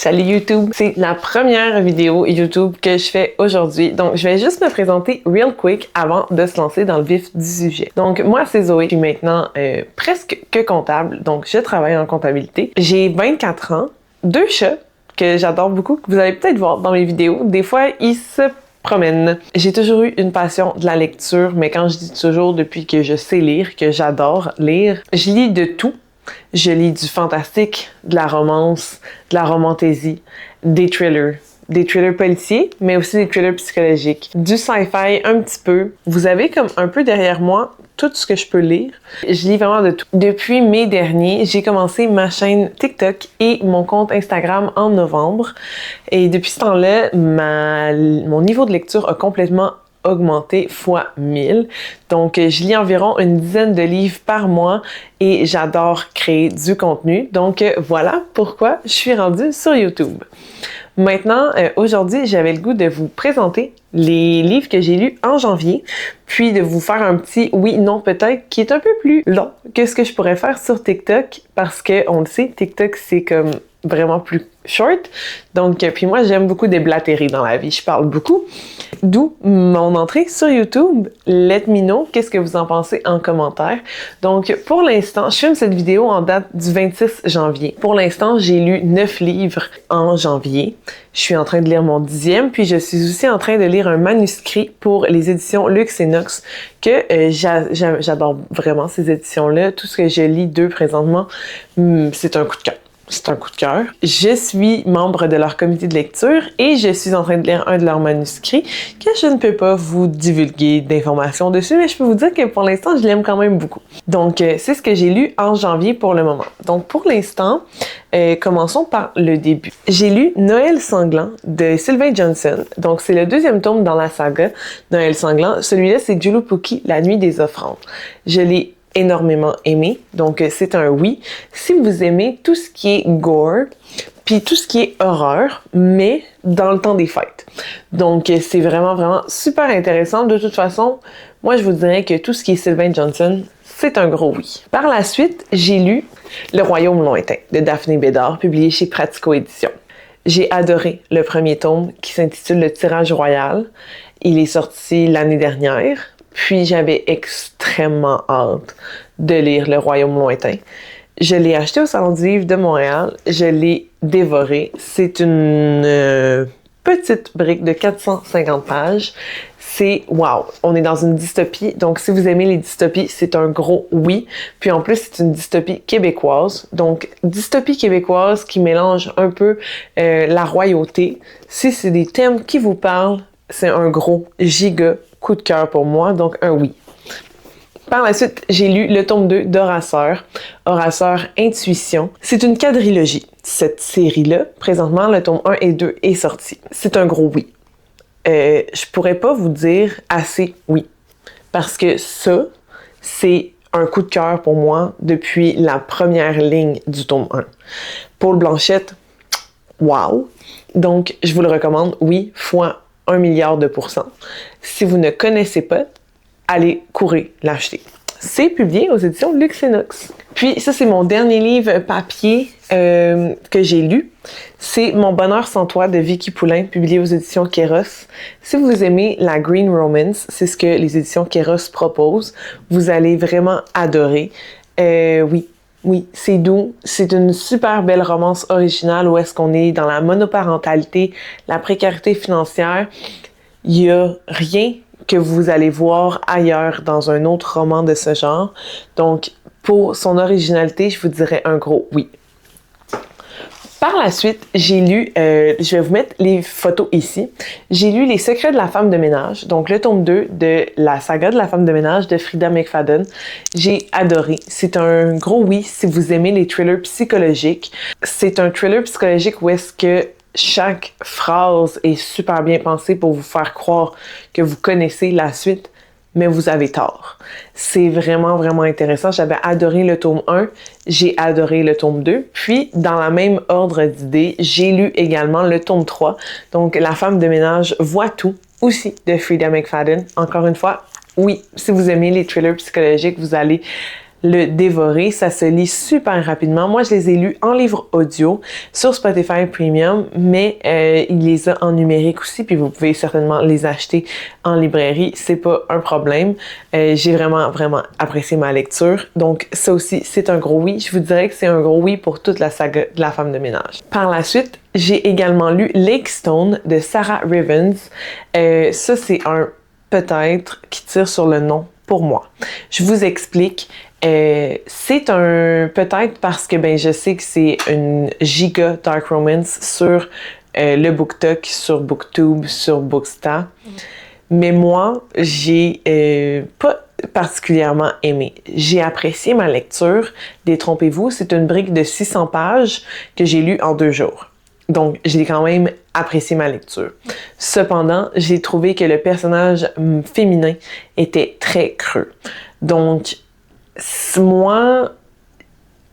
Salut YouTube! C'est la première vidéo YouTube que je fais aujourd'hui, donc je vais juste me présenter real quick avant de se lancer dans le vif du sujet. Donc moi c'est Zoé, je suis maintenant presque que comptable, donc je travaille en comptabilité. J'ai 24 ans, 2 chats que j'adore beaucoup, que vous allez peut-être voir dans mes vidéos. Des fois, ils se promènent. J'ai toujours eu une passion de la lecture, mais quand je dis toujours depuis que je sais lire, que j'adore lire, je lis de tout. Je lis du fantastique, de la romance, de la romantaisie, des thrillers policiers, mais aussi des thrillers psychologiques, du sci-fi un petit peu. Vous avez comme un peu derrière moi tout ce que je peux lire. Je lis vraiment de tout. Depuis mai dernier, j'ai commencé ma chaîne TikTok et mon compte Instagram en novembre. Et depuis ce temps-là, mon niveau de lecture a complètement augmenté fois 1000. Donc, je lis environ une dizaine de livres par mois et j'adore créer du contenu. Donc, voilà pourquoi je suis rendue sur YouTube. Maintenant, aujourd'hui, j'avais le goût de vous présenter les livres que j'ai lus en janvier, puis de vous faire un petit oui, non, peut-être, qui est un peu plus long que ce que je pourrais faire sur TikTok, parce que, on le sait, TikTok, c'est comme vraiment plus short. Donc, puis moi, j'aime beaucoup déblatérer dans la vie. Je parle beaucoup. D'où mon entrée sur YouTube. Let me know qu'est-ce que vous en pensez en commentaire. Donc, pour l'instant, je filme cette vidéo en date du 26 janvier. Pour l'instant, j'ai lu 9 livres en janvier. Je suis en train de lire mon 10e, puis je suis aussi en train de lire un manuscrit pour les éditions Luxe et Nox, que j'adore vraiment ces éditions-là. Tout ce que je lis d'eux présentement, c'est un coup de cœur. C'est un coup de cœur. Je suis membre de leur comité de lecture et je suis en train de lire un de leurs manuscrits que je ne peux pas vous divulguer d'informations dessus, mais je peux vous dire que pour l'instant, je l'aime quand même beaucoup. Donc, c'est ce que j'ai lu en janvier pour le moment. Donc, pour l'instant, commençons par le début. J'ai lu Noël sanglant de Sylvain Johnson. Donc, c'est le 2e tome dans la saga Noël sanglant. Celui-là, c'est Julupuki, la nuit des offrandes. Je l'ai énormément aimé, donc c'est un oui. Si vous aimez tout ce qui est gore, puis tout ce qui est horreur, mais dans le temps des fêtes. Donc c'est vraiment super intéressant. De toute façon, moi je vous dirais que tout ce qui est Sylvain Johnson, c'est un gros oui. Par la suite, j'ai lu Le Royaume lointain de Daphné Bédard, publié chez Pratico Éditions. J'ai adoré le premier tome qui s'intitule Le Tirage Royal. Il est sorti l'année dernière. Puis j'avais extrêmement hâte de lire Le Royaume lointain. Je l'ai acheté au Salon du Livre de Montréal. Je l'ai dévoré. C'est une petite brique de 450 pages. C'est wow! On est dans une dystopie. Donc, si vous aimez les dystopies, c'est un gros oui. Puis en plus, c'est une dystopie québécoise. Donc, dystopie québécoise qui mélange un peu la royauté. Si c'est des thèmes qui vous parlent, c'est un gros giga coup de cœur pour moi, donc un oui. Par la suite, j'ai lu le tome 2 d'Horaceur, Horaceur Intuition. C'est une quadrilogie. Cette série-là, présentement, le tome 1 et 2 est sorti. C'est un gros oui. Je pourrais pas vous dire assez oui. Parce que ça, c'est un coup de cœur pour moi depuis la première ligne du tome 1. Paul Blanchette, wow! Donc, je vous le recommande, oui, fois 1 milliard de %. Si vous ne connaissez pas, allez courir l'acheter. C'est publié aux éditions Luxe et Nox. Puis ça, c'est mon dernier livre papier que j'ai lu. C'est Mon bonheur sans toi de Vicky Poulain, publié aux éditions Kéros. Si vous aimez la Green Romance, c'est ce que les éditions Kéros proposent. Vous allez vraiment adorer. Oui, c'est doux. C'est une super belle romance originale où est-ce qu'on est dans la monoparentalité, la précarité financière. Il y a rien que vous allez voir ailleurs dans un autre roman de ce genre. Donc, pour son originalité, je vous dirais un gros oui. Par la suite, j'ai lu, je vais vous mettre les photos ici, j'ai lu Les secrets de la femme de ménage, donc le tome 2 de la saga de la femme de ménage de Frida McFadden. J'ai adoré. C'est un gros oui si vous aimez les thrillers psychologiques. C'est un thriller psychologique où est-ce que chaque phrase est super bien pensée pour vous faire croire que vous connaissez la suite, mais vous avez tort. C'est vraiment intéressant. J'avais adoré le tome 1, j'ai adoré le tome 2, puis dans la même ordre d'idées, j'ai lu également le tome 3, donc La femme de ménage voit tout, aussi de Frida McFadden. Encore une fois, oui, si vous aimez les thrillers psychologiques, vous allez le dévorer. Ça se lit super rapidement. Moi, je les ai lus en livre audio sur Spotify Premium, mais il les a en numérique aussi, puis vous pouvez certainement les acheter en librairie. C'est pas un problème. J'ai vraiment, vraiment apprécié ma lecture. Donc, ça aussi, c'est un gros oui. Je vous dirais que c'est un gros oui pour toute la saga de la femme de ménage. Par la suite, j'ai également lu Lake Stone de Sarah Rivens. Ça, c'est un peut-être qui tire sur le non pour moi. Je vous explique. C'est un peut-être parce que je sais que c'est une giga dark romance sur le BookTok, sur BookTube, sur Booksta. Mais moi, j'ai pas particulièrement aimé. J'ai apprécié ma lecture. Détrompez-vous, c'est une brique de 600 pages que j'ai lue en 2 jours. Donc, j'ai quand même apprécié ma lecture. Cependant, j'ai trouvé que le personnage féminin était très creux. Donc, moi,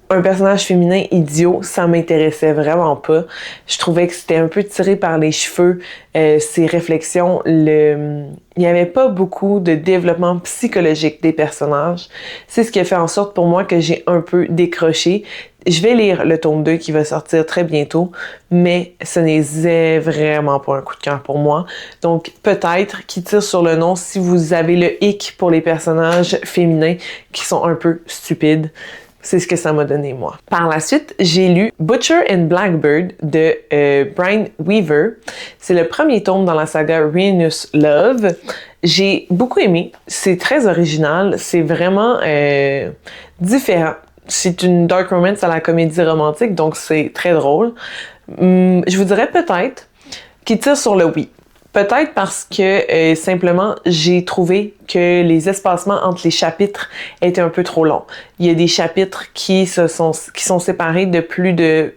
un personnage féminin idiot, ça m'intéressait vraiment pas. Je trouvais que c'était un peu tiré par les cheveux, ses réflexions. Il n'y avait pas beaucoup de développement psychologique des personnages. C'est ce qui a fait en sorte pour moi que j'ai un peu décroché. Je vais lire le tome 2 qui va sortir très bientôt, mais ce n'est vraiment pas un coup de cœur pour moi. Donc, peut-être qu'il tire sur le non si vous avez le hic pour les personnages féminins qui sont un peu stupides. C'est ce que ça m'a donné, moi. Par la suite, j'ai lu Butcher and Blackbird de Brian Weaver. C'est le premier tome dans la saga Reunus Love. J'ai beaucoup aimé. C'est très original. C'est vraiment différent. C'est une dark romance à la comédie romantique, donc c'est très drôle. Je vous dirais peut-être qu'il tire sur le oui. Peut-être parce que simplement j'ai trouvé que les espacements entre les chapitres étaient un peu trop longs. Il y a des chapitres qui sont séparés de plus de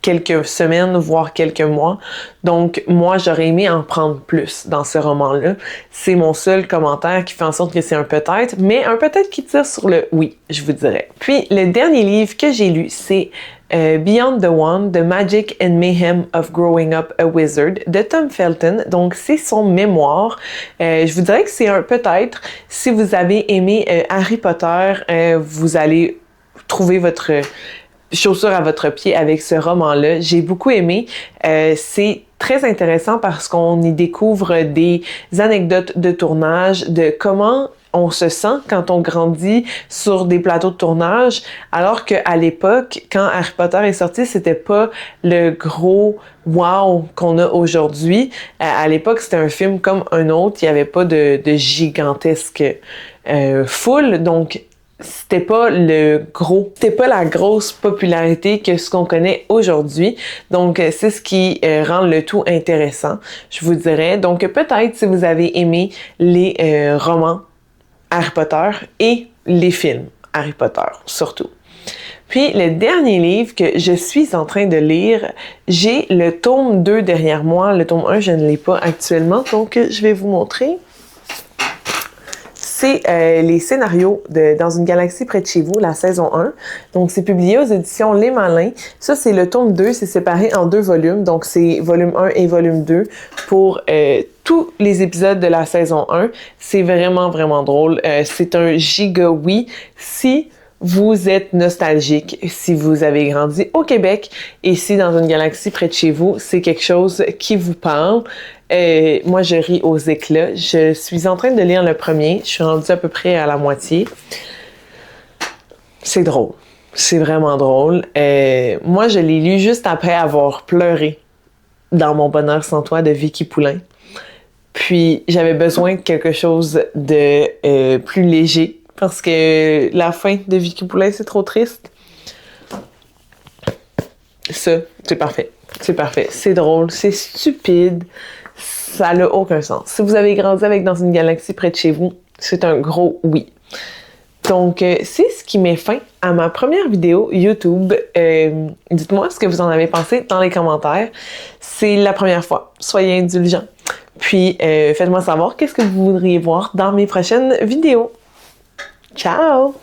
quelques semaines, voire quelques mois. Donc, moi, j'aurais aimé en prendre plus dans ce roman-là. C'est mon seul commentaire qui fait en sorte que c'est un peut-être, mais un peut-être qui tire sur le oui, je vous dirais. Puis, le dernier livre que j'ai lu, c'est Beyond the Wand, The Magic and Mayhem of Growing Up a Wizard de Tom Felton. Donc, c'est son mémoire. Je vous dirais que c'est un peut-être. Si vous avez aimé Harry Potter, vous allez trouver votre chaussure à votre pied avec ce roman-là. J'ai beaucoup aimé. C'est très intéressant parce qu'on y découvre des anecdotes de tournage, de comment on se sent quand on grandit sur des plateaux de tournage, alors qu'à l'époque, quand Harry Potter est sorti, c'était pas le gros wow qu'on a aujourd'hui. À l'époque, c'était un film comme un autre. Il n'y avait pas de gigantesque foule, donc c'était pas la grosse popularité que ce qu'on connaît aujourd'hui. Donc, c'est ce qui rend le tout intéressant, je vous dirais. Donc, peut-être si vous avez aimé les romans Harry Potter et les films Harry Potter, surtout. Puis, le dernier livre que je suis en train de lire, j'ai le tome 2 derrière moi. Le tome 1, je ne l'ai pas actuellement, donc je vais vous montrer. C'est les scénarios de Dans une galaxie près de chez vous, la saison 1. Donc, c'est publié aux éditions Les Malins. Ça, c'est le tome 2. C'est séparé en 2 volumes. Donc, c'est volume 1 et volume 2 pour tous les épisodes de la saison 1. C'est vraiment, vraiment drôle. C'est un giga oui si vous êtes nostalgique, si vous avez grandi au Québec et si dans une galaxie près de chez vous, c'est quelque chose qui vous parle. Moi, je ris aux éclats. Je suis en train de lire le premier. Je suis rendue à peu près à la moitié. C'est drôle. C'est vraiment drôle. Moi, je l'ai lu juste après avoir pleuré dans Mon bonheur sans toi de Vicky Poulain. Puis, j'avais besoin de quelque chose de plus léger parce que la fin de Vicky Poulain, c'est trop triste. Ça, c'est parfait. C'est parfait. C'est drôle. C'est stupide. Ça n'a aucun sens. Si vous avez grandi avec Dans une galaxie près de chez vous, c'est un gros oui. Donc, c'est ce qui met fin à ma première vidéo YouTube. Dites-moi ce que vous en avez pensé dans les commentaires. C'est la première fois. Soyez indulgents. Puis, faites-moi savoir qu'est-ce que vous voudriez voir dans mes prochaines vidéos. Ciao!